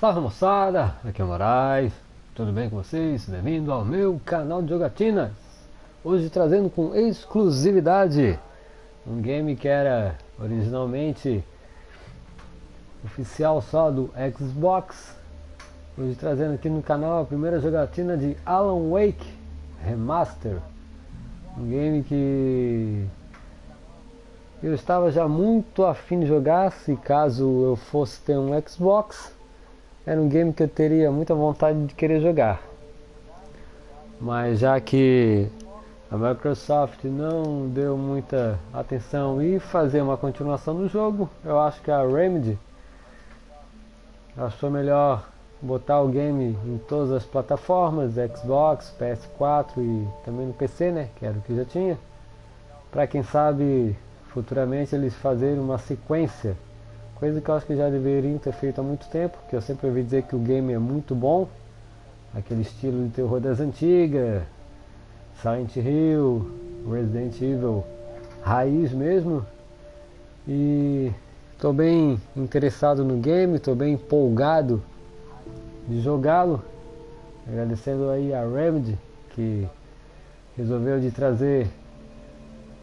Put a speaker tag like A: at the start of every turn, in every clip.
A: Salve moçada, aqui é o Moraes, tudo bem com vocês? Bem-vindo ao meu canal de jogatinas. Hoje trazendo com exclusividade um game que era originalmente oficial só do Xbox. Hoje trazendo aqui no canal a primeira jogatina de Alan Wake Remaster. Um game que eu estava já muito afim de jogar, se caso eu fosse ter um Xbox. Era um game que eu teria muita vontade de querer jogar. Mas já que a Microsoft não deu muita atenção e fazer uma continuação do jogo, eu acho que a Remedy achou melhor botar o game em todas as plataformas, Xbox, PS4 e também no PC, né, que era o que já tinha, para quem sabe futuramente eles fazerem uma sequência, coisa que eu acho que já deveriam ter feito há muito tempo, porque eu sempre ouvi dizer que o game é muito bom, aquele estilo de terror das antigas, Silent Hill, Resident Evil raiz mesmo. E estou bem interessado no game, estou bem empolgado de jogá-lo. Agradecendo aí a Remedy que resolveu de trazer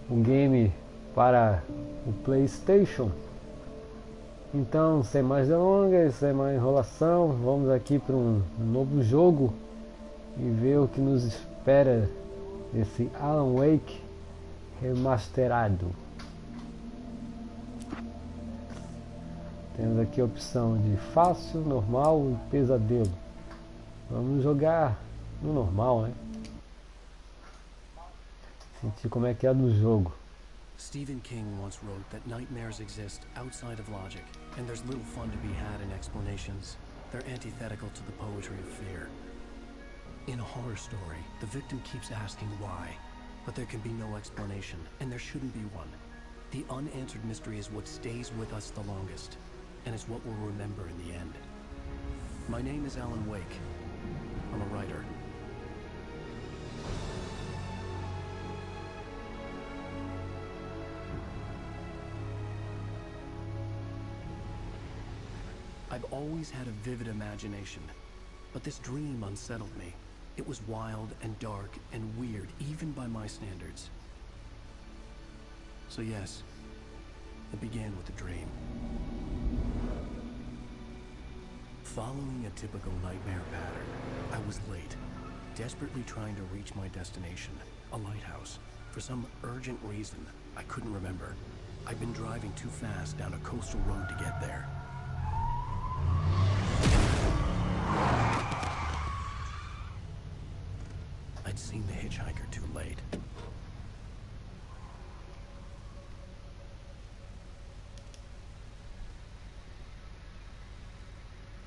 A: um game para o PlayStation. Então, sem mais delongas, sem mais enrolação, vamos aqui para um novo jogo e ver o que nos espera desse Alan Wake remasterado. Temos aqui a opção de fácil, normal e pesadelo. Vamos jogar no normal, né? Sentir como é que é do jogo.
B: Stephen King once wrote that nightmares exist outside of logic, and there's little fun to be had in explanations. They're antithetical to the poetry of fear. In a horror story, the victim keeps asking why, but there can be no explanation, and there shouldn't be one. The unanswered mystery is what stays with us the longest, and is what we'll remember in the end. My name is Alan Wake. I'm a writer. I've always had a vivid imagination, but this dream unsettled me. It was wild and dark and weird, even by my standards. So yes, it began with a dream. Following a typical nightmare pattern, I was late, desperately trying to reach my destination, a lighthouse. For some urgent reason, I couldn't remember. I'd been driving too fast down a coastal road to get there. I'd seen the hitchhiker too late.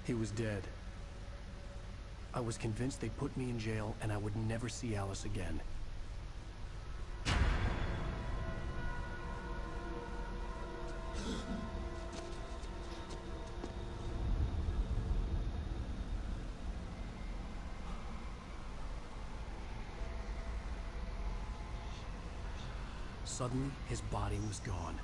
B: He was dead. I was convinced they'd put me in jail and I would never see Alice again. Suddenly, his body was gone.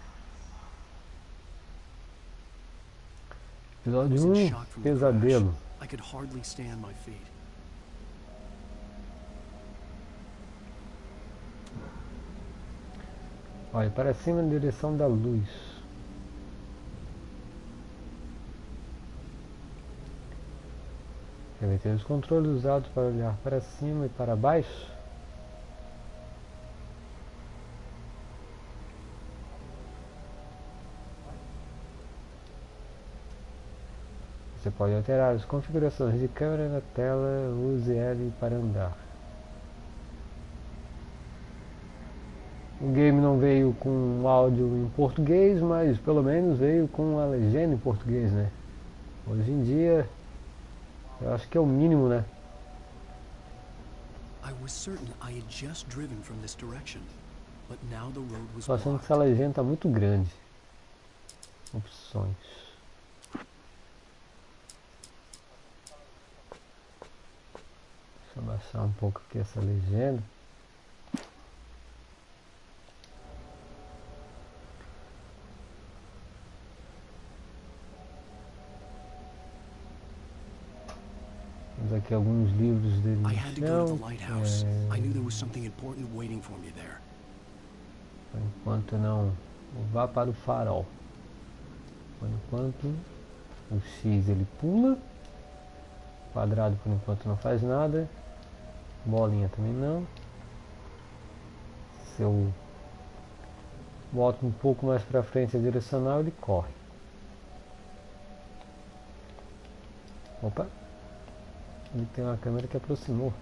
A: Episódio 1, Pesadelo.
B: I could hardly stand my feet.
A: Olha para cima na direção da luz. Reverter os controles usados para olhar para cima e para baixo. Você pode alterar as configurações de câmera na tela, use L para andar. O game não veio com áudio em português, mas pelo menos veio com a legenda em português, né? Hoje em dia, eu acho que é o mínimo, né? Tô achando que essa legenda tá muito grande. Opções. Deixa eu baixar um pouco aqui essa legenda. Temos aqui alguns livros dele
B: I
A: no
B: had to go to
A: chão.
B: the lighthouse. I knew there was something important waiting for me there.
A: Enquanto não, vá para o farol. Por enquanto, o X ele pula. Quadrado por enquanto não faz nada. Bolinha também não. Se eu boto um pouco mais para frente a direcional, ele corre. Opa! Ele tem uma câmera que aproximou.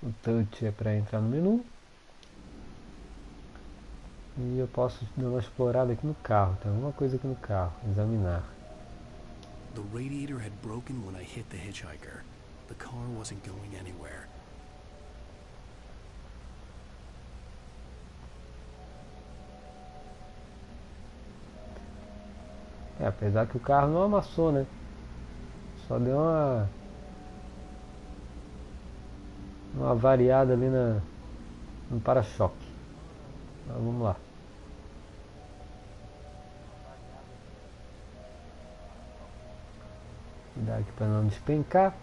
A: O touch é para entrar no menu. E eu posso dar uma explorada aqui no carro. Tem alguma coisa aqui no carro. Examinar.
B: The radiator had broken when I hit the hitchhiker. The car wasn't going anywhere.
A: Apesar que o carro não amassou, né? Só deu uma variada ali no para-choque. Então, vamos lá. Cuidado aqui para não despencar.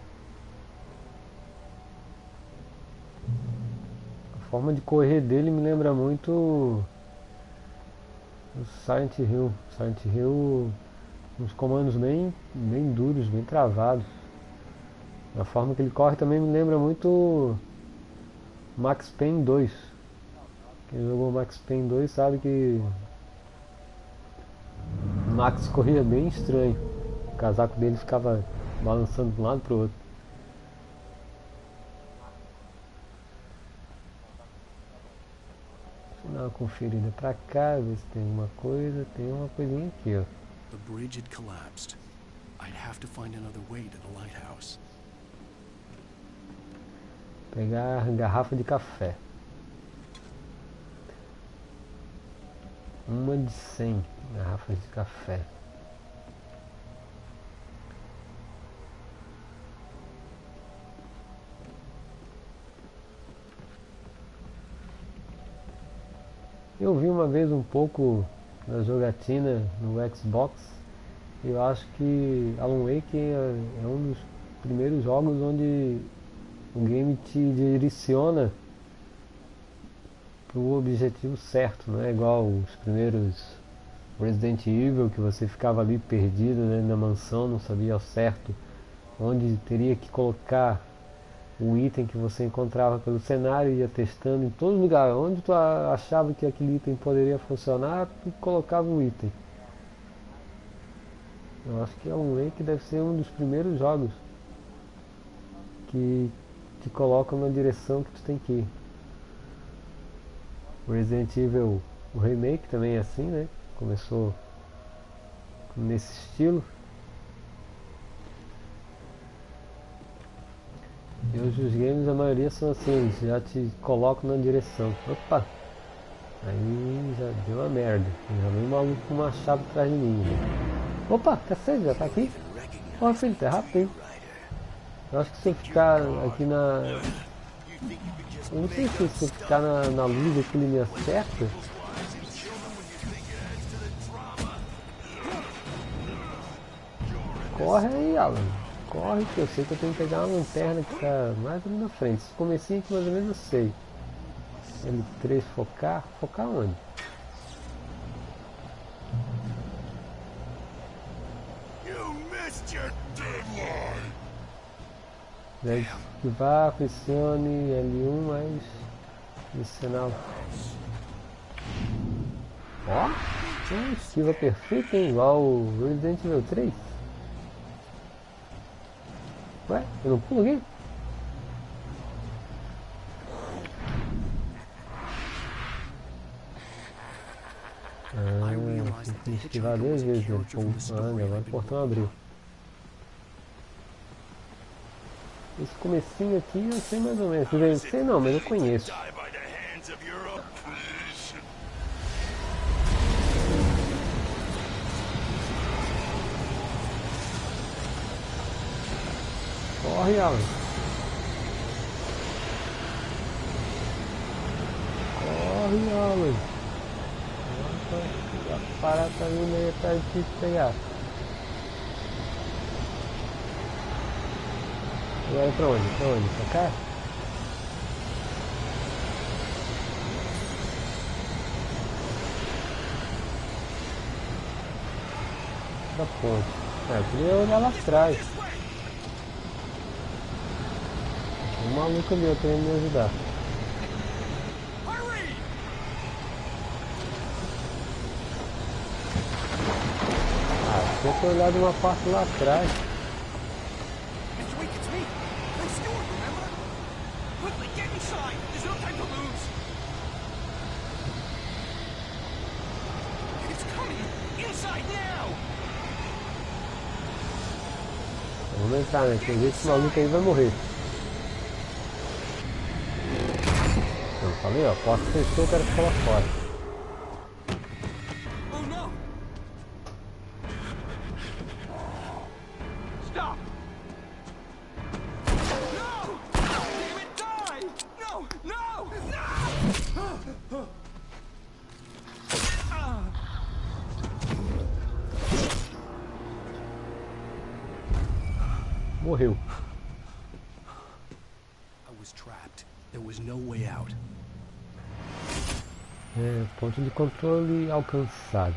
A: A forma de correr dele me lembra muito o Silent Hill. Silent Hill, uns comandos bem duros, bem travados. A forma que ele corre também me lembra muito Max Payne 2. Quem jogou Max Payne 2 sabe que o Max corria bem estranho. O casaco dele ficava balançando de um lado para o outro. Deixa eu dar uma conferida para cá, ver se tem alguma coisa. Tem uma coisinha aqui, ó.
B: The bridge had collapsed. I'd have to find another way to the lighthouse.
A: Pegar garrafa de café. Uma de 100 garrafas de café. Eu vi uma vez um pouco da jogatina no Xbox. Eu acho que Alan Wake é um dos primeiros jogos onde o game te direciona para o objetivo certo, não é igual os primeiros Resident Evil, que você ficava ali perdido, né, na mansão, não sabia ao certo onde teria que colocar o item que você encontrava pelo cenário, ia testando em todo lugar, onde tu achava que aquele item poderia funcionar, tu colocava um item. Eu acho que Alan Wake deve ser um dos primeiros jogos que te colocam na direção que tu tem que ir. O Resident Evil, o remake também é assim, né? Começou nesse estilo. E hoje os games, a maioria são assim, eles já te colocam na direção. Opa! Aí já deu uma merda. Já veio um maluco com uma chave atrás de mim. Opa, cacete, já tá aqui? Ó, filho, tá rápido, hein? Eu acho que se eu ficar aqui na... Eu não sei se eu ficar na luz aqui ele me acerta. Corre aí, Alan. Corre, que eu sei que eu tenho que pegar uma lanterna que tá mais ali na frente. Esse comecinho aqui mais ou menos eu sei. L3 focar? Focar onde? Deve esquivar, pressione L1 mais esse sinal. Ó, esquiva perfeita, hein? Igual o Resident Evil 3. Ué, eu não pulo aqui? Tem que esquivar 2 vezes, né? Agora o portão abriu. Esse comecinho aqui eu sei mais ou menos. Eu sei não, mas eu conheço. Corre, Alan. Corre, Alan. A parada tá vindo aí atrás de pegar. Agora pra onde? Pra onde? Pra cá? Da ponte. Eu queria olhar lá atrás. O maluco ali, eu querendo me ajudar. Tinha que olhar de uma parte lá atrás. Vamos entrar, né? Tem jeito que esse maluco aí vai morrer. Eu falei, ó, a porta fechou, eu quero ficar lá fora. Morreu. Ponto de controle alcançado.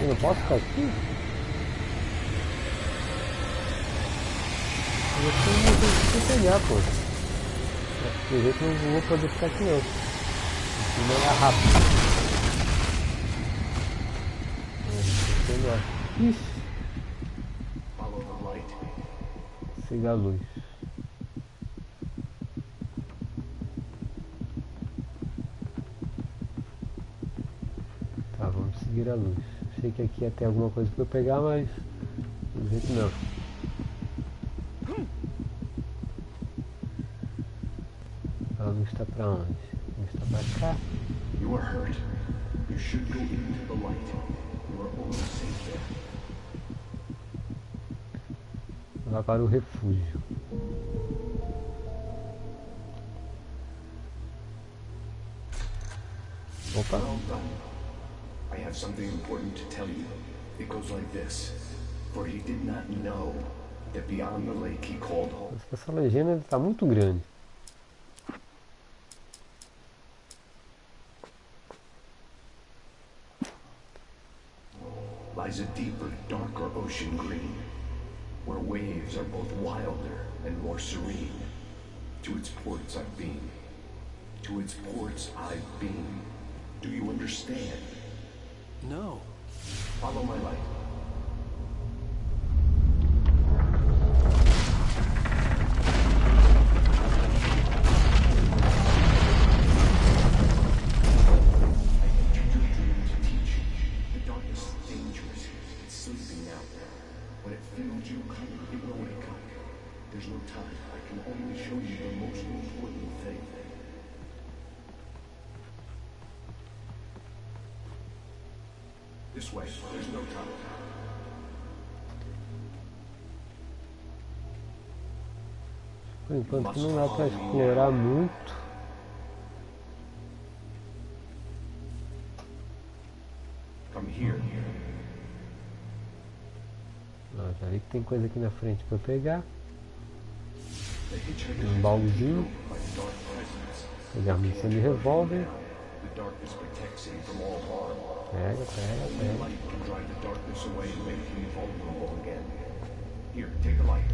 A: Eu não posso ficar aqui? Eu tenho que pegar, pô. De jeito não vou poder ficar aqui não. Não é rápido. Ixi. Siga a luz. Tá, vamos seguir a luz. Achei que aqui ia ter alguma coisa pra eu pegar, mas de jeito não. A luz está pra onde? A luz está pra cá.
C: You are hurt. You should go into the light. You are almost safe there.
A: Vá para o refúgio. Opa.
C: Well done. I have something important to tell you. It goes like this. For he did not know that beyond the lake he called home.
A: Essa legenda está muito grande.
C: Lies a deeper, darker ocean green, where waves are both wilder and more serene. To its ports I've been. To its ports I've been. Do you understand?
B: No.
C: Follow my light. This way, there's no time.
A: Por enquanto não dá pra explorar muito.
C: Come here.
A: Já vi que tem coisa aqui na frente pra eu pegar.
C: The hitchhiker
A: Um baúzinho.
C: by the dark presence.
A: Pegar munição de revólver.
C: The darkness protects him from all harm.
A: Pega, pega, pega.
C: Light can drive the darkness away and make him vulnerable again. Here, take the light.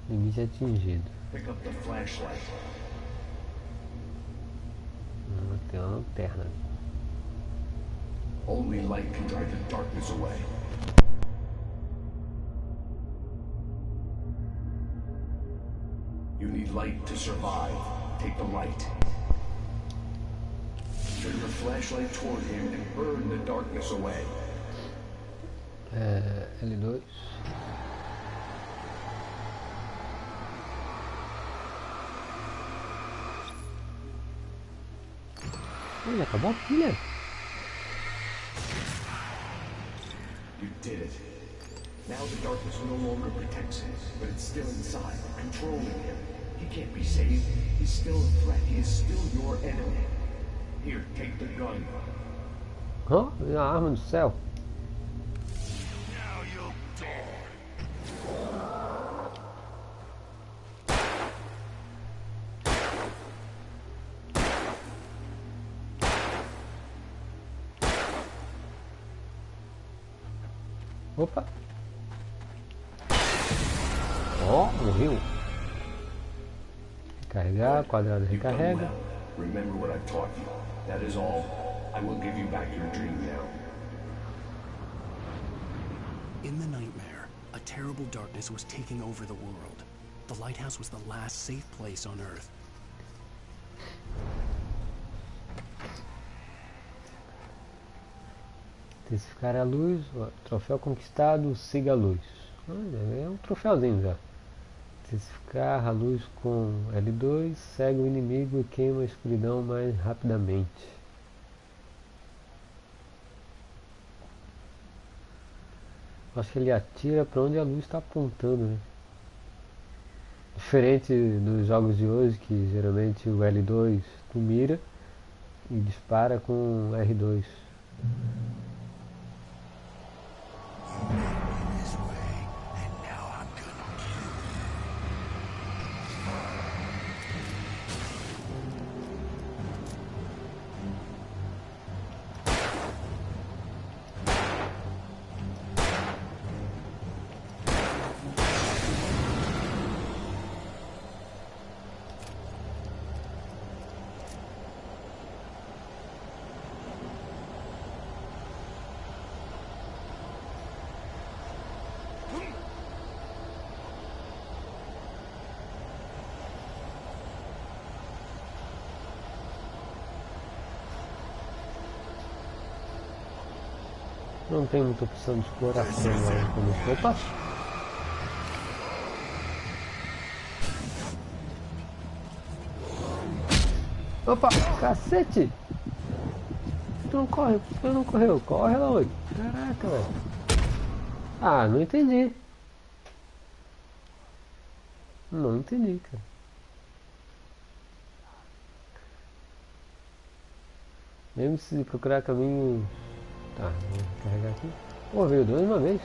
A: Limite atingido.
C: Pick up the flashlight.
A: Tem uma lanterna.
C: Only light can drive the darkness away. You need light to survive. Take the light. Turn your flashlight toward him and burn the darkness away.
A: L2. Olha, acabou a pilha.
C: You did it. Now the darkness no longer protects him, but it's still inside, controlling him. He can't be saved. He's still a threat. He is still your enemy. Here, take the gun.
A: Hã? A arma do céu.
C: Now you'll die.
A: Opa. Ó, morreu. Recarregar, quadrado
C: You've done
A: recarrega.
C: well. Remember what I taught you. That is all. I will give you back your dream now.
B: In the nightmare, a terrible darkness was taking over the world. The lighthouse was the last safe place on Earth.
A: Intensificar a luz, ó, troféu conquistado, siga a luz. Olha, é um troféuzinho já. Intensificar a luz com L2, segue o inimigo e queima a escuridão mais rapidamente. Acho que ele atira para onde a luz está apontando, né? Diferente dos jogos de hoje, que geralmente o L2 tu mira e dispara com R2. Não tem muita opção de exploração lá no começo. Opa! Opa! Cacete! Tu não corre? Por que não correu? Corre lá, oi! Caraca, velho! Ah, não entendi! Não entendi, cara. Mesmo se procurar caminho... Tá, vou carregar aqui. Pô, veio dois de uma vez.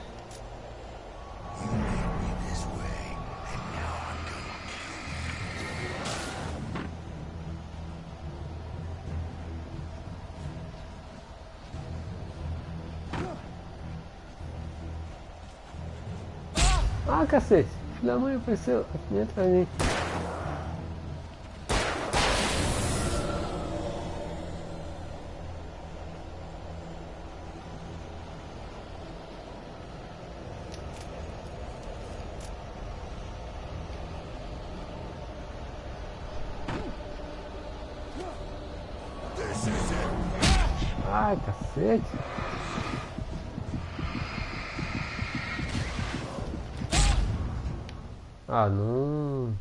A: Ah, cacete! Filha da mãe apareceu aqui atrás de mim. Ai, cacete! Ah, não...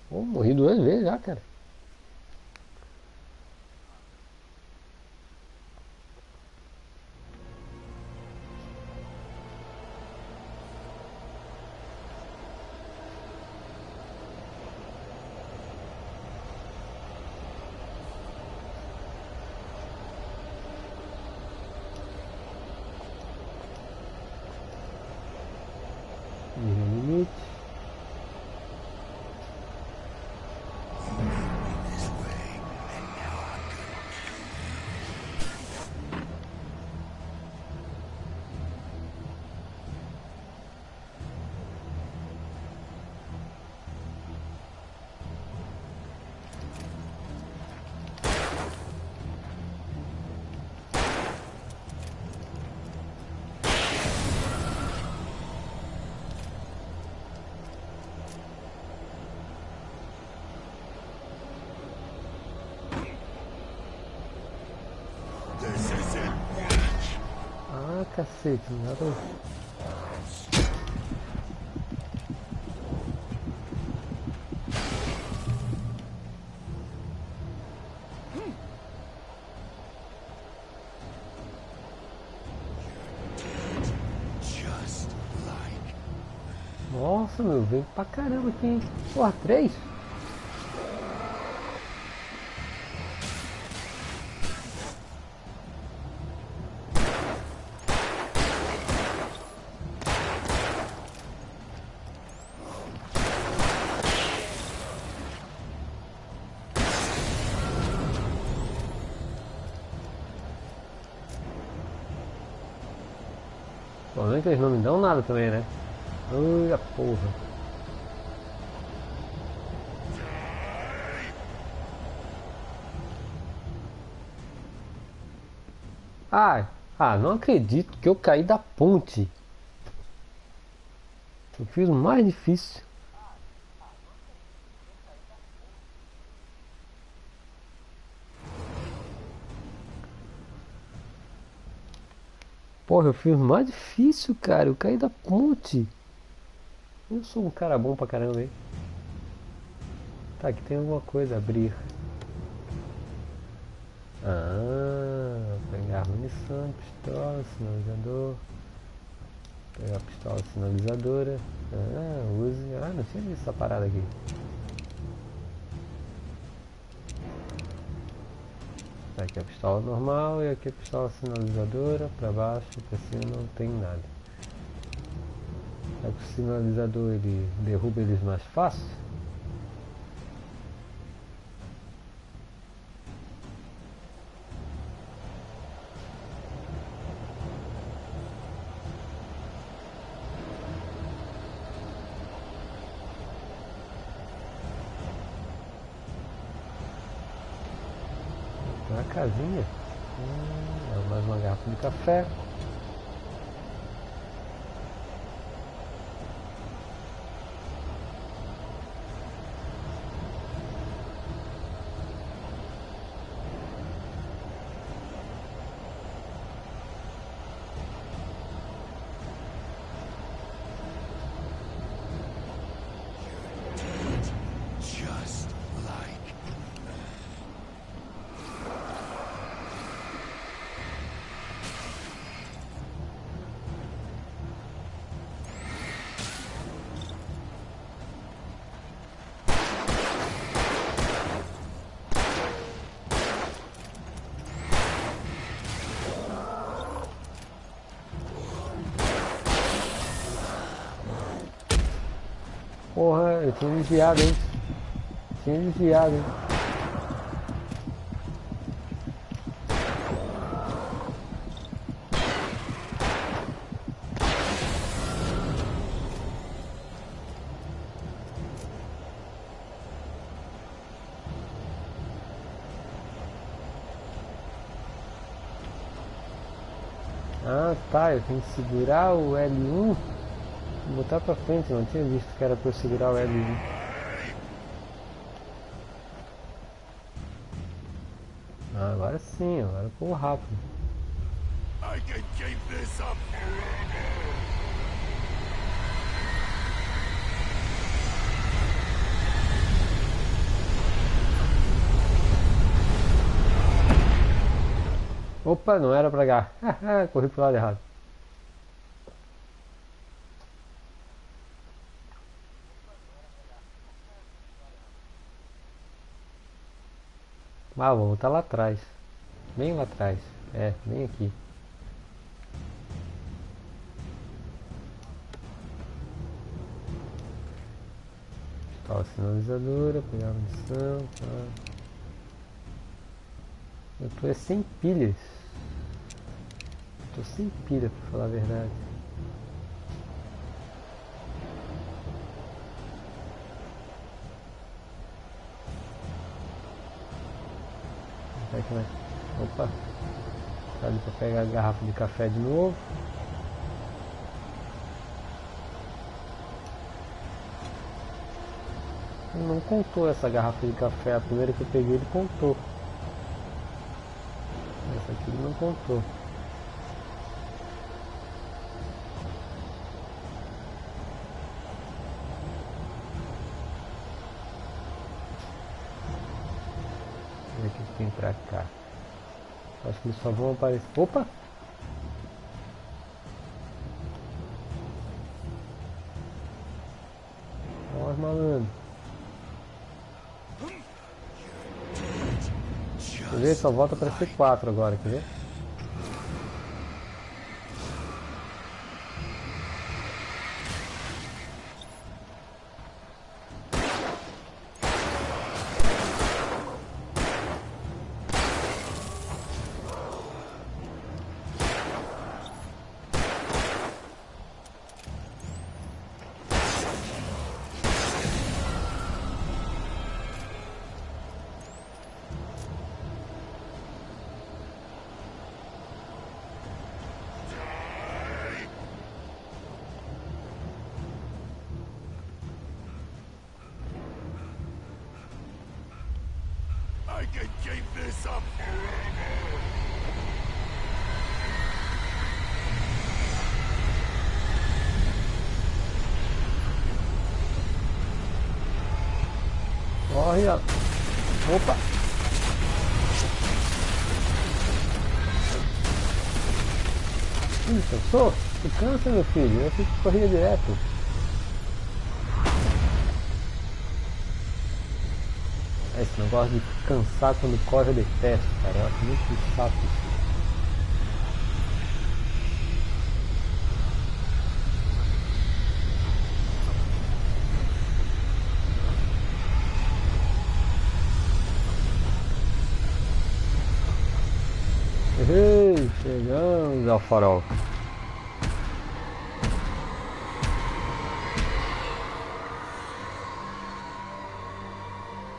A: Pô, morri duas vezes já, cara. Limite. Ah, cacete, nada. Nossa, meu, veio pra caramba aqui, hein? Porra, 3? Pô, nem que eles não me dão nada também, né? Ui, a porra. Não acredito que eu caí da ponte. Eu fiz o mais difícil. Porra, eu fiz o mais difícil, cara. Eu caí da ponte. Eu sou um cara bom pra caramba, hein? Tá, aqui tem alguma coisa. Abrir. Pegar munição, pistola, sinalizador. Pegar a pistola sinalizadora. Use. Não tinha visto essa parada aqui. Aqui é a pistola normal e aqui a pistola sinalizadora. Pra baixo, pra cima não tem nada. É que o sinalizador ele derruba eles mais fácil. Na casinha. Mais uma garrafa de café. Porra, eu tinha desviado, hein? Tinha desviado, hein? Tá, eu tenho que segurar o L1 e botar pra frente, não tinha visto que era pra eu segurar o L1. Agora sim, agora eu pulo rápido.
D: I can keep this up.
A: Opa, não era pra cá. Corri pro lado errado. Vou voltar lá atrás. Bem lá atrás. Bem aqui. Pistola sinalizadora, pegar a munição, tá. Eu tô sem pilhas. Tô sem pilha, pra falar a verdade. Opa, tá ali pra pegar a garrafa de café de novo. Não contou essa garrafa de café, a primeira que eu peguei ele contou. Essa aqui ele não contou. pra cá. Acho que eles só vão aparecer. Opa! Olha os malandros. Quer ver? Só volta para ser 4 agora, quer ver?
D: I can keep this up forever.
A: Corre, ó. Opa! Ih, cansou? Tu cansa, meu filho. Eu fico correndo direto. Esse negócio de cansar quando corre eu detesto, cara. Eu acho muito chato isso. Ei, chegamos ao farol.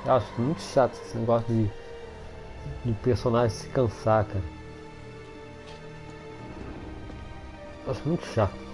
A: Eu acho muito chato esse negócio de personagem se cansar, cara. Eu acho muito chato.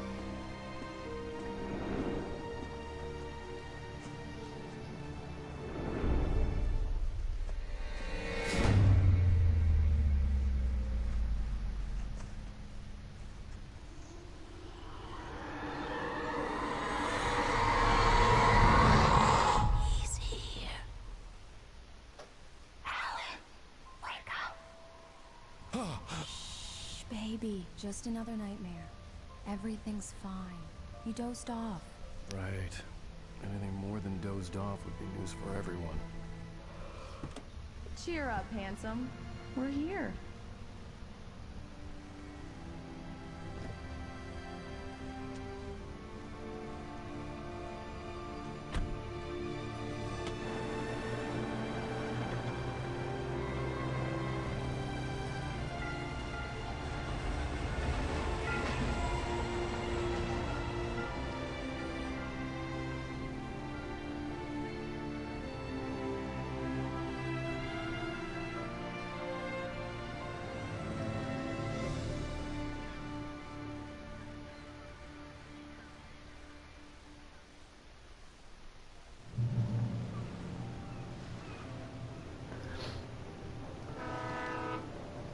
E: Baby, just another nightmare. Everything's fine. You dozed off.
B: Right. Anything more than dozed off would be news for everyone.
F: Cheer up, handsome. We're here.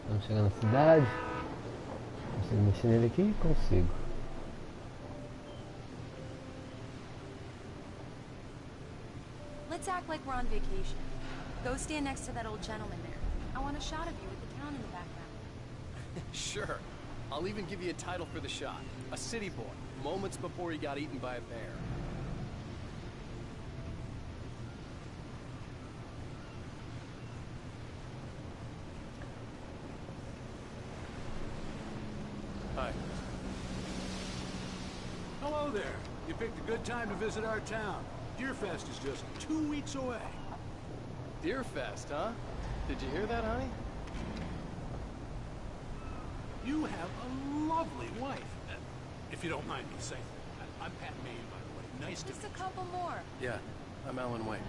A: Vamos chegar na cidade. Consigo mexer nele aqui? Consigo.
E: Let's act like we're on vacation. Go stand next to that old gentleman there. I want a shot of you with the town in the background.
B: Sure. I'll even give you a title for the shot. A city boy, moments before he got eaten by a bear. Hi.
G: Hello there. You picked a good time to visit our town. Deerfest is just 2 weeks away.
B: Deerfest, huh? Did you hear that, honey?
G: You have a lovely wife. If you don't mind me saying. I'm Pat Maine, by the way. Nice to
E: Just
G: meet
E: a
G: you.
E: couple more.
B: Yeah, I'm Alan Wake.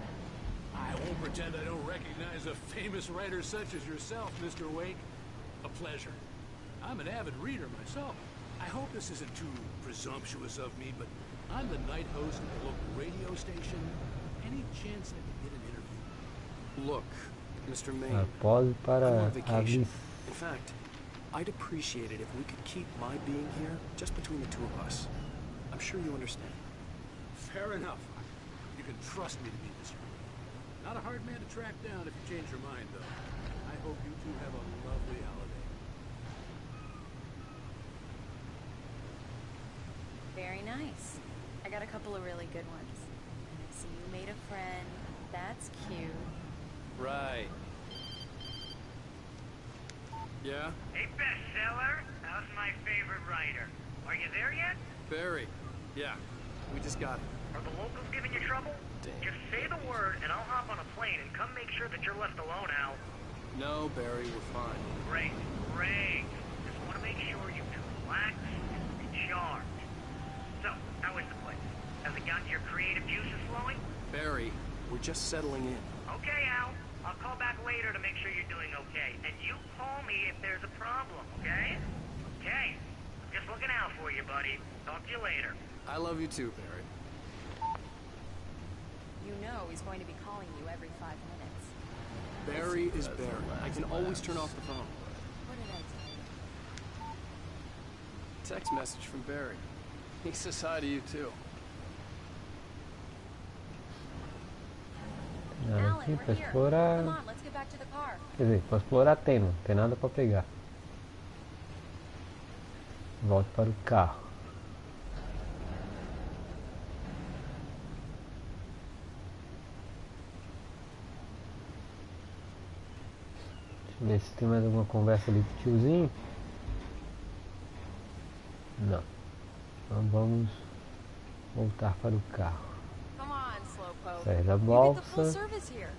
G: I won't pretend I don't recognize a famous writer such as yourself, Mr. Wake. A pleasure. I'm an avid reader myself. I hope this isn't too presumptuous of me, but I'm the night host of the local radio station. Any chance I could get an interview?
B: Look, Mr. Maine,
A: Pause
B: I'm
A: para
B: on
A: abrir.
B: vacation. In fact, I'd appreciate it if we could keep my being here just between the two of us. I'm sure you understand.
G: Fair enough. You can trust me to be discreet. Not a hard man to track down if you change your mind, though. I hope you two have a lovely holiday.
E: Very nice. I got a couple of really good ones. And I see you made a friend. That's cute.
G: Right. Yeah?
H: Hey, bestseller, how's my favorite writer? Are you there yet?
G: Barry. Yeah. We just got it.
H: Are the locals giving you trouble?
G: Damn.
H: Just say the word and I'll hop on a plane and come make sure that you're left alone, Al.
G: No, Barry, we're fine.
H: Great, great. Just want to make sure you two relax and recharge. So, how is the place? Has it gotten your creative juices flowing?
G: Barry, we're just settling in.
H: Okay, Al. I'll call back later to make sure you're doing okay. And you call me if there's a problem, okay? Okay. Just looking out for you, buddy. Talk to you later.
G: I love you too, Barry.
E: You know he's going to be calling you every 5 minutes.
G: Barry is Barry. I can always turn off the phone.
E: What did I tell you?
G: Text message from Barry. He says hi to you too.
A: Nada
E: Alan,
A: aqui
E: we're
A: pra
E: here.
A: explorar.
E: Come on, let's get back to the car.
A: Quer dizer, pra explorar tem, não tem nada pra pegar. Volto para o carro. Deixa eu ver se tem mais alguma conversa ali com o tiozinho. Não. Então vamos voltar para o carro.
E: Come on, Slowpoke.
A: Sair da
E: You get the full
A: bolsa.
E: service here.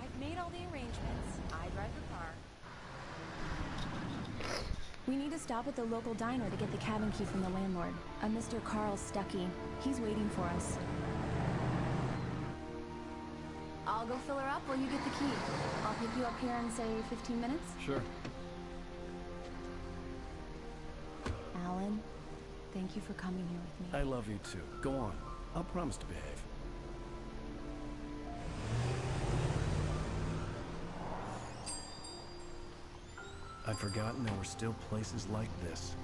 E: I've made all the arrangements. I drive the car.
I: We need to stop at the local diner to get the cabin key from the landlord, a Mr. Carl Stuckey. He's waiting for us. I'll go fill her up while you get the key. I'll pick you up here in, say, 15 minutes?
G: Sure.
I: Alan, thank you for coming here with me.
G: I love you too. Go on. I'll promise to behave. I'd forgotten there were still places like this.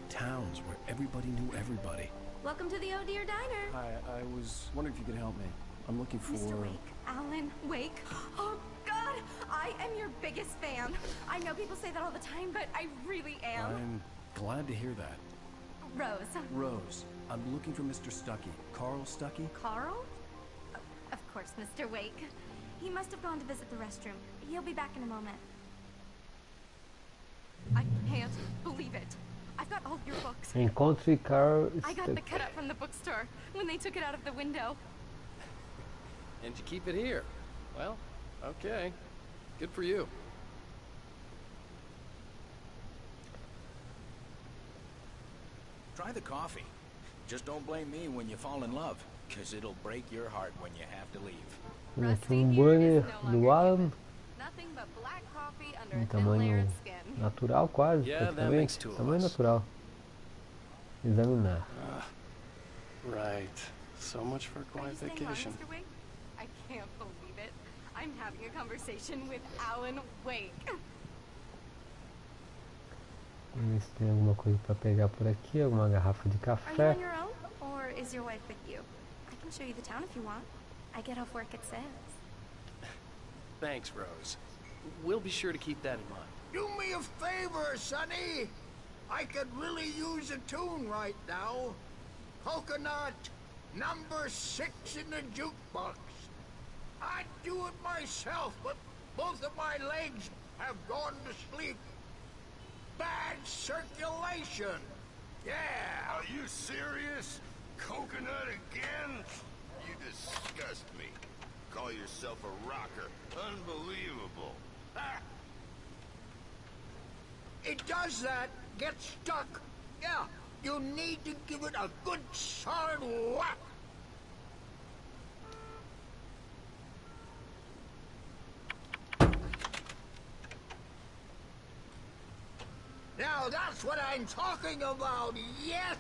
G: Towns where everybody knew everybody.
J: Welcome to the Oh Dear Diner.
G: Hi, I was wondering if you could help me. I'm looking for...
J: Mr. Wake. Alan Wake. Oh, God! I am your biggest fan. I know people say that all the time, but I really am.
G: I'm glad to hear that.
J: Rose.
G: Rose, I'm looking for Mr. Stuckey. Carl Stuckey?
J: Carl? Oh, of course, Mr. Wake. He must have gone to visit the restroom. He'll be back in a moment. I can't believe it. I've got all your books.
A: Encontre Carl
J: I got the
A: Stuckey.
J: cut up from the bookstore when they took it out of the window.
G: And you keep it here. Well, okay. Good for you.
K: Try the coffee. Just don't blame me when you fall in love, because it'll break your heart when you have to leave.
A: Olha aqui um hambúrguer do Alan.
E: Nothing but black coffee under
A: Em
E: a thin layer
A: tamanho
E: of skin.
A: natural quase,
G: Yeah, that
A: praticamente.
G: makes two of
A: Tamanho
G: us.
A: natural. Examinar.
G: Right. So much for a
J: Are you
G: quiet
J: staying on,
G: vacation.
J: Mr. Wake? I can't believe it. I'm having a conversation with Alan Wake.
A: Vamos ver se tem alguma coisa para pegar por aqui, alguma garrafa de
J: Are you
A: café.
J: on your own, or is your wife with you? I can show you the town if you want. I get off work at 6.
G: Thanks, Rose. We'll be sure to keep that in mind.
D: Do me a favor, Sonny. I could really use a tune right now. Coconut, number 6 in the jukebox. I'd do it myself, but both of my legs have gone to sleep. Bad circulation. Yeah.
L: Are you serious? Coconut again? You disgust me. Call yourself a rocker. Unbelievable. Ah!
D: It does that. Get stuck. Yeah, you need to give it a good solid whack. Now that's what I'm talking about, yes!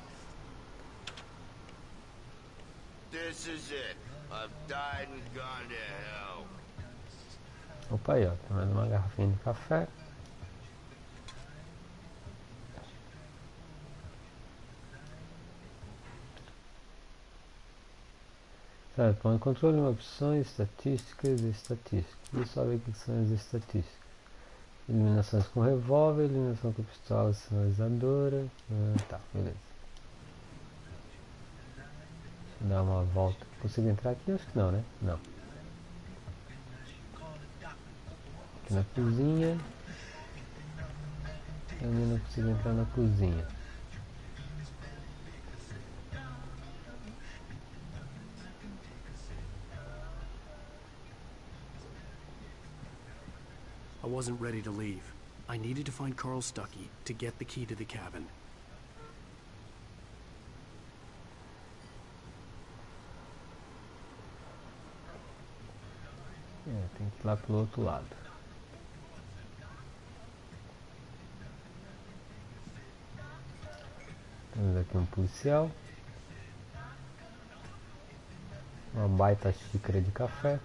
L: This is it. I've died and gone to hell.
A: Opa, aí ó, tem mais uma garrafinha de café. Certo, plano de controle, opções, estatísticas e estatísticas. Deixa eu só ver o que são as estatísticas. Eliminações com revólver, eliminação com pistola sinalizadora. Tá, beleza. Deixa eu dar uma volta. Consigo entrar aqui? Acho que não, né? Não. Aqui na cozinha. Também não consigo entrar na cozinha.
B: I wasn't ready to leave. I needed to find Carl Stuckey to get the key to the cabin.
A: Tem que ir lá pro outro lado. Temos aqui um policial. Uma baita xícara de café.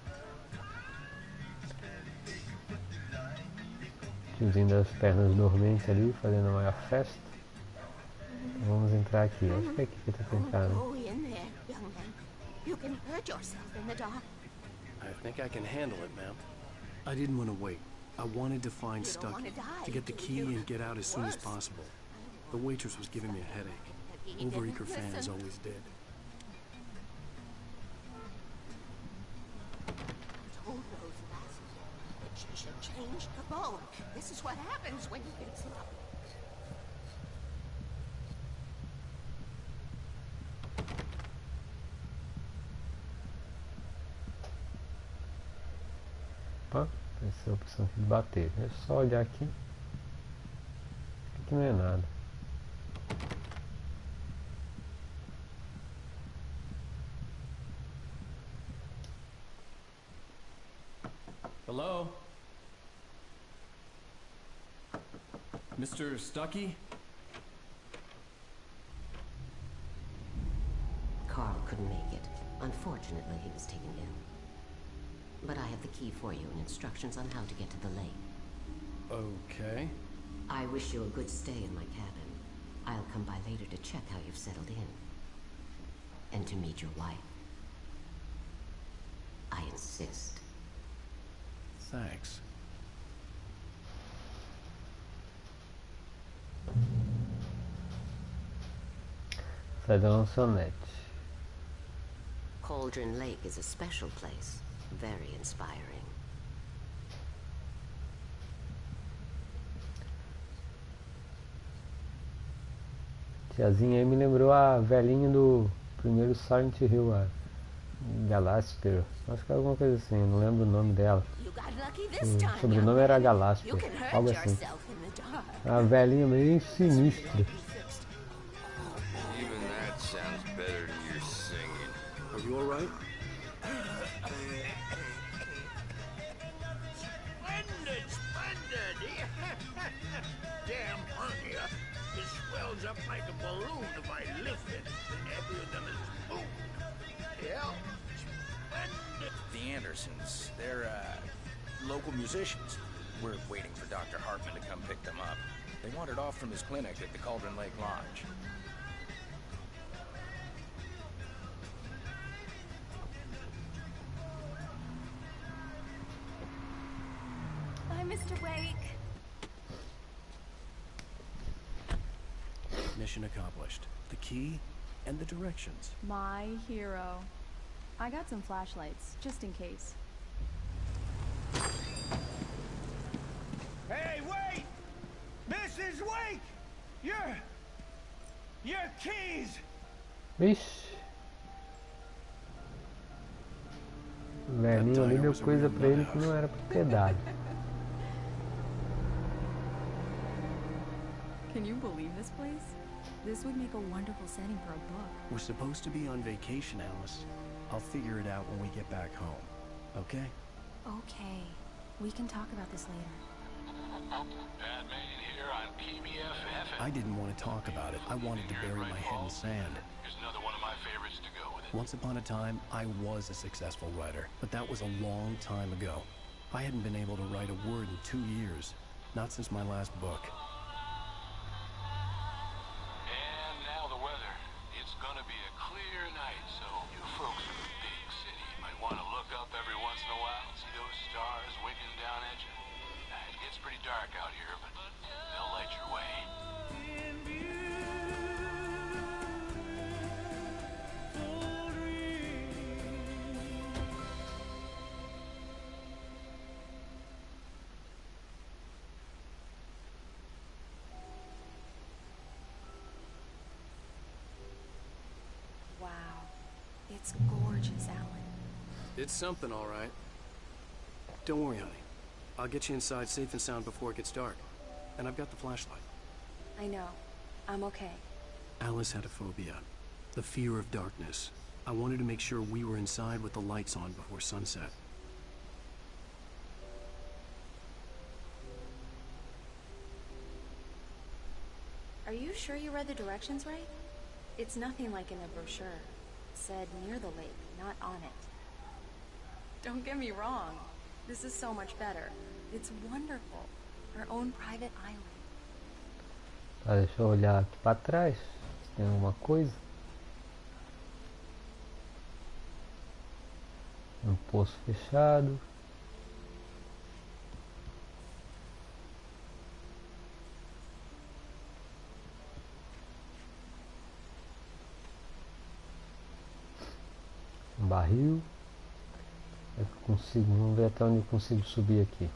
A: Tiozinho das pernas dormentes ali, fazendo uma festa. Então vamos entrar aqui. Acho que é aqui que tá pra entrar, né?
B: I think I can handle it, ma'am. I didn't want to wait. I wanted to find Stuckey, to get the key and get out as soon as possible. The waitress was giving me a headache. Overeager fans always did.
D: She should change the bulb. This is what happens when you get slow.
A: Opa, essa é a opção aqui de bater. É só olhar aqui. Aqui não é nada.
B: Hello? Mr. Stuckey?
M: Carl couldn't make it. Unfortunately, he was taken ill. But I have the key for you and instructions on how to get to the lake.
B: Okay.
M: I wish you a good stay in my cabin. I'll come by later to check how you've settled in. And to meet your wife. I insist.
B: Thanks.
A: Sai da lanchonete.
M: Cauldron Lake is a special place. Very inspiring.
A: Tiazinha aí me lembrou a velhinha do primeiro Silent Hill, a Galasper. Acho que é alguma coisa assim, não lembro o nome dela. O sobrenome era Galasper, algo assim. A velhinha meio sinistra.
L: Even that sounds better than your singing.
B: Are you alright?
D: Splendid! Damn hernia. It swells up like a balloon if I lift it. Heavier than a spoon. Yeah. Splendid.
K: The Andersons, they're, local musicians. We're waiting for Dr. Hartman to come pick them up. They wandered off from his clinic at the Cauldron Lake Lodge.
J: Bye, Mr. Wake.
B: Mission accomplished. The key and the directions.
F: My hero. I got some flashlights, just in case.
N: Hey, wait! Mrs. Wake! Your keys!
A: Vixe. O velhinho ali deu coisa pra ele que não era pra ter dado.
F: Can you believe this place? This would make a wonderful setting for a book.
B: We're supposed to be on vacation, Alice. I'll figure it out when we get back home. Okay?
I: Okay. We can talk about this later.
G: Batman here on PBFF.
B: I didn't want to talk about it. I wanted to bury my head in sand.
G: Here's another one of my favorites to go with it.
B: Once upon a time, I was a successful writer, but that was a long time ago. I hadn't been able to write a word in 2 years, not since my last book.
G: And now the weather. It's gonna be a clear night, so you folks in the big city might want to look up every once in a while and see those stars winking down at you. It gets pretty dark out here, but they'll light your way.
E: Wow. It's gorgeous, Alan.
B: It's something, all right. Don't worry, honey. I'll get you inside safe and sound before it gets dark. And I've got the flashlight.
E: I know. I'm okay.
B: Alice had a phobia. The fear of darkness. I wanted to make sure we were inside with the lights on before sunset.
E: Are you sure you read the directions right? It's nothing like in the brochure. It said near the lake, not on it. Don't get me wrong. This is so much better. It's wonderful. Our own private island.
A: Tá, deixa eu olhar aqui para trás. Se tem alguma coisa. Um poço fechado. Um barril. Eu consigo, vamos ver até onde eu consigo subir aqui.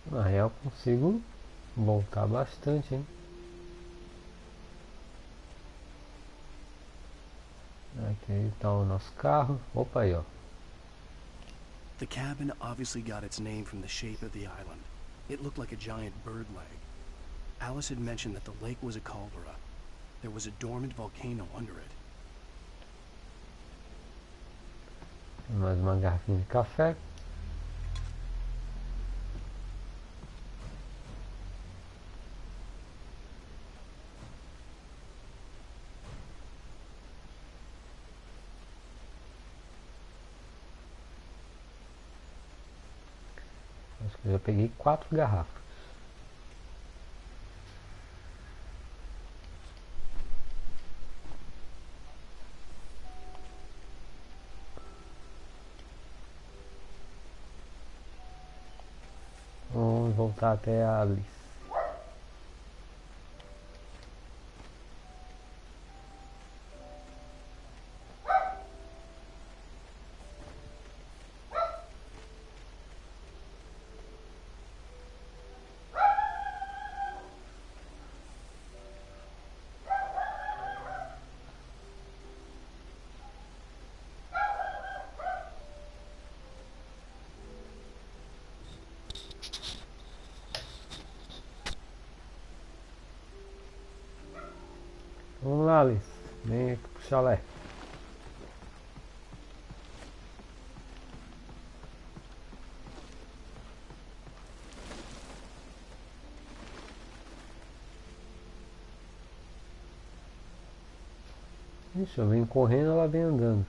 A: Na real consigo voltar bastante, hein? Aqui está o nosso carro. Opa aí, ó.
B: The cabin obviously got its name from the shape of the island. It looked like a giant bird leg. Alice had mentioned that the lake was a caldera. There was a dormant volcano under it.
A: Mais uma garrafinha de café. Acho que eu já peguei 4 garrafas. Vamos voltar até a Alice. Vamos lá, Alice. Vem aqui pro chalé. Ixi, eu venho correndo, ela vem andando.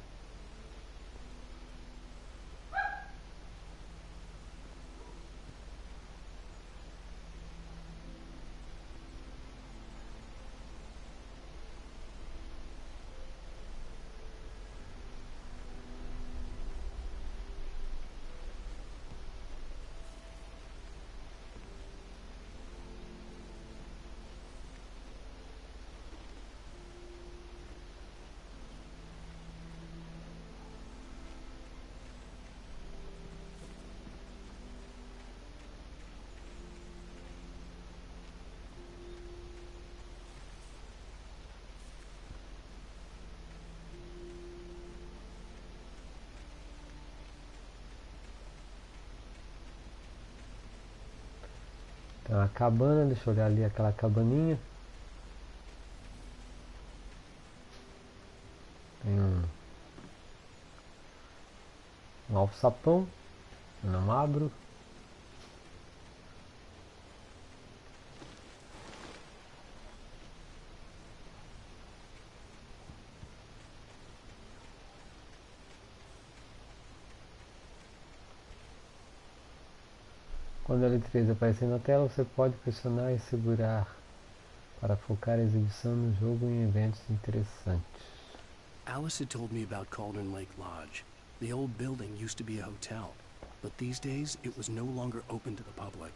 A: Tem uma cabana, deixa eu olhar ali aquela cabaninha. Tem um alçapão, eu não abro. Quando a letra 3 aparecer na tela, você pode pressionar e segurar para focar a exibição no jogo em eventos interessantes.
B: Alice had told me about Cauldron Lake Lodge. The old building used to be a hotel, but these days it was no longer open to the public.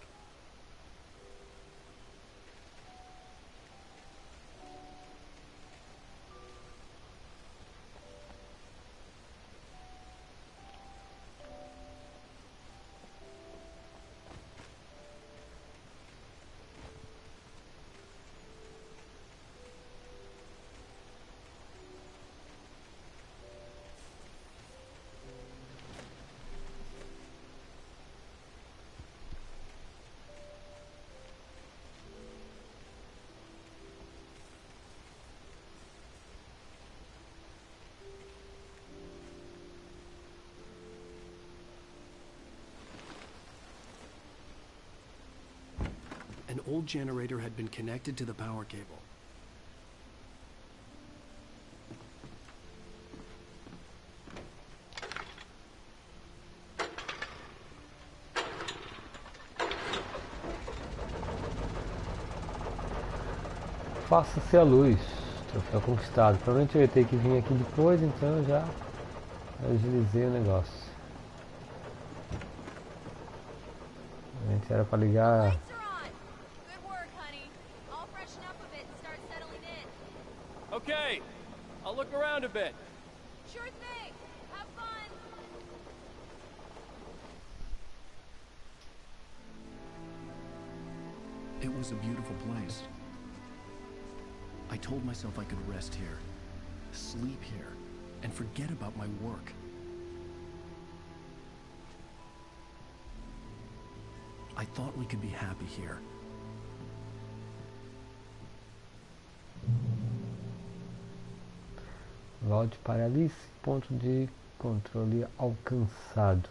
B: An old generator had been connected to the power cable.
A: Faça-se a luz. Troféu conquistado. Provavelmente eu ia ter que vir aqui depois, então eu já agilizei o negócio. Provavelmente era para ligar.
O: Okay, I'll look around a bit.
J: Sure thing. Have fun.
B: It was a beautiful place. I told myself I could rest here, sleep here, and forget about my work. I thought we could be happy here.
A: Volte para Alice, ponto de controle alcançado.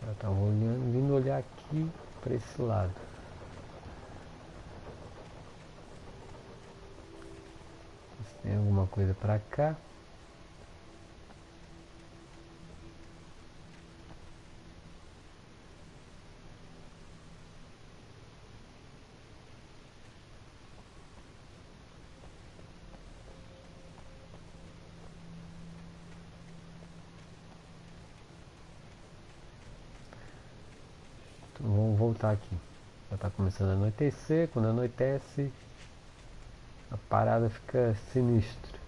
A: Eu estava vindo olhar aqui para esse lado. Se tem alguma coisa para cá. Vamos voltar aqui. Já está começando a anoitecer. Quando anoitece, a parada fica sinistra.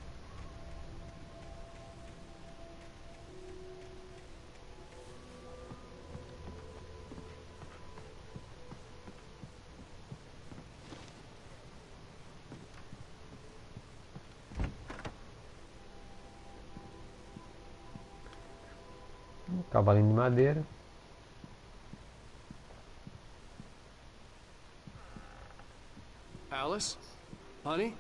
A: Um cavalinho de madeira.
B: Alice? Honey?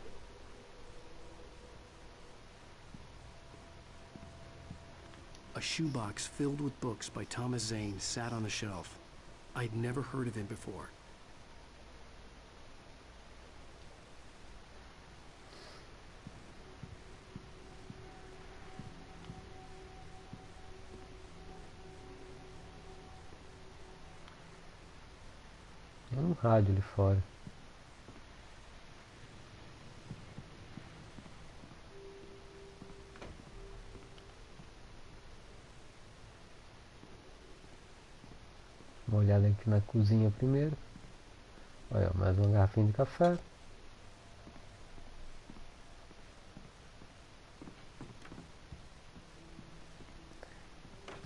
B: A shoebox filled with books by Thomas Zane sat on a shelf. I'd never heard of him before.
A: Tem um rádio ali fora. Uma olhada aqui na cozinha primeiro. Olha, mais uma garrafinha de café.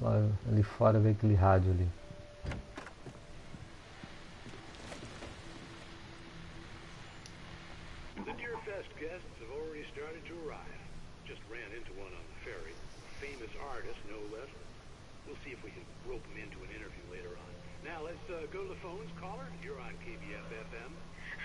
A: Olha, ali fora vem aquele rádio ali.
P: The Deerfest guests have already started to arrive. Just ran into one on the ferry. Famous artist, no less. We'll see if we can rope him into an interview later on. Now let's go to the phones. Caller, you're on KBF-FM.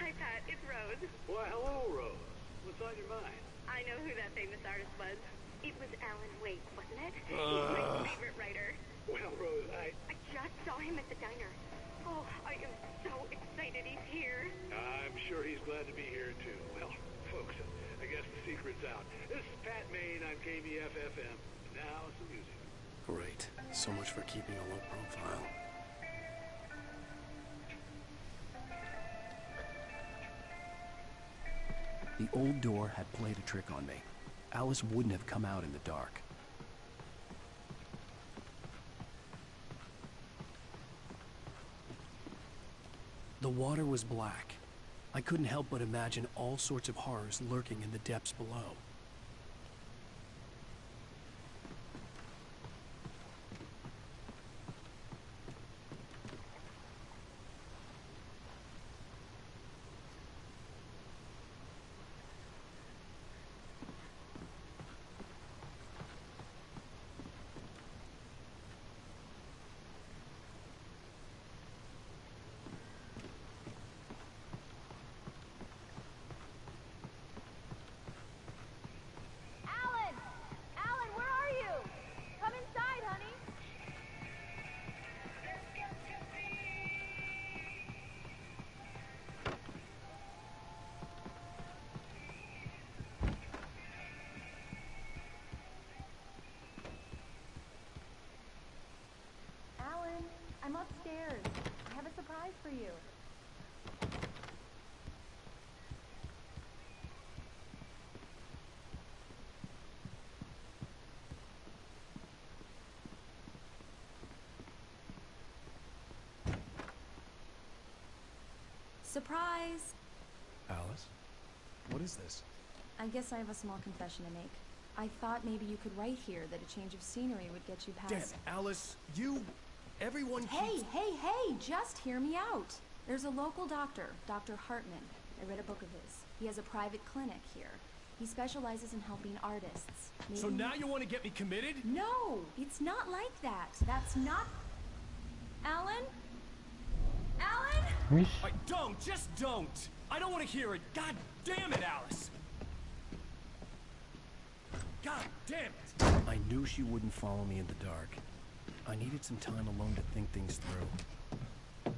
Q: Hi, Pat. It's Rose.
P: Why, hello, Rose. What's on your mind?
Q: I know who that famous artist was. It was Alan Wake, wasn't it? He's my favorite writer.
P: Well, Rose, I
Q: just saw him at the diner. Oh, I am so excited he's here.
P: I'm sure he's glad to be here, too. Well, folks, I guess the secret's out. This is Pat Maine on KBF-FM. Now some music.
B: Great. So much for keeping a low profile. The old door had played a trick on me. Alice wouldn't have come out in the dark. The water was black. I couldn't help but imagine all sorts of horrors lurking in the depths below.
J: I'm upstairs. I have a surprise for you. Surprise!
B: Alice? What is this?
I: I guess I have a small confession to make. I thought maybe you could write here that a change of scenery would get you past...
B: Damn, Alice, you... Everyone keeps...
I: Hey, just hear me out. There's a local doctor, Dr. Hartman. I read a book of his. He has a private clinic here. He specializes in helping artists. Maybe...
B: So now you want to get me committed?
I: No, it's not like that. That's not... Alan? Alan?
B: Don't, just don't. I don't want to hear it. God damn it, Alice. God damn it. I knew she wouldn't follow me in the dark. I needed some time alone to think things through.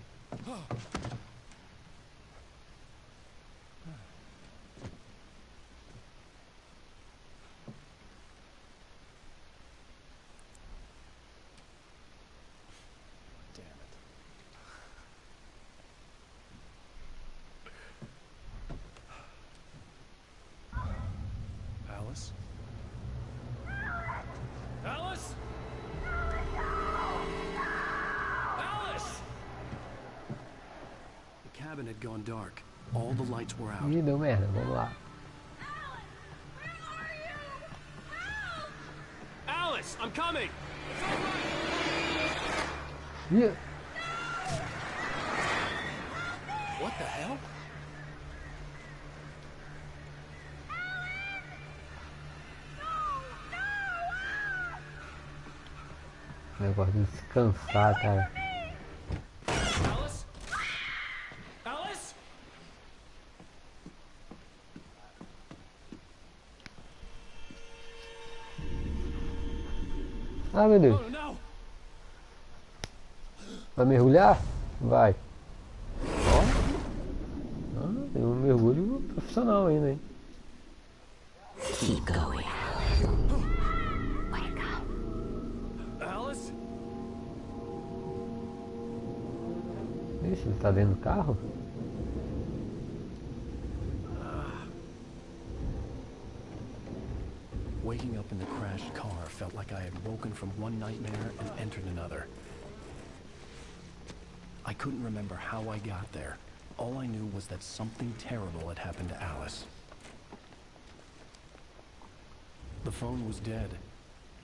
B: Alice? Alice? Alice! The cabin had gone dark. All the lights were out.
A: Ih, deu merda, vamos lá.
B: Alice, I'm coming!
A: Ih.
B: What the hell?
A: Negócio de descansar, cara.
B: Alice? Alice?
A: Ah, meu Deus.
B: Oh, no.
A: Vai mergulhar? Vai. Ó. Ah, tem um mergulho profissional ainda, hein?
M: Keep going.
B: Alice?
A: Ixi, ele tá dentro do carro?
B: Waking up in the crashed car felt like I had woken from one nightmare and entered another. I couldn't remember how I got there. All I knew was that something terrible had happened to Alice. The phone was dead.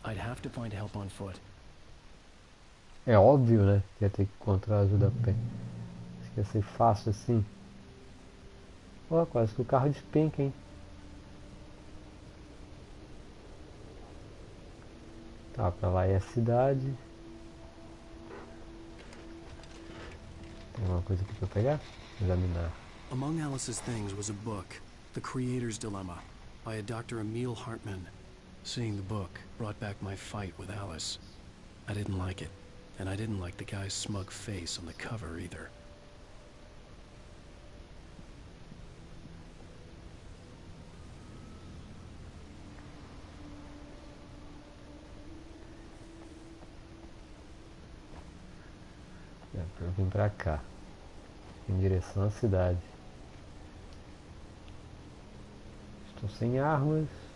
B: I'd have to find help on foot.
A: É óbvio, né? Que ia ter que encontrar ajuda a pé. Acho que ia ser fácil assim. Ó, quase que o carro despenca, hein? Tá, pra lá é a cidade. Tem alguma coisa aqui pra pegar? Examinar.
B: Among Alice's things was a book, The Creator's Dilemma, by a Dr. Emil Hartman. Seeing the book brought back my fight with Alice. I didn't like it, and I didn't like the guy's smug face on the cover either.
A: Eu vim pra cá, em direção à cidade. Estou sem armas.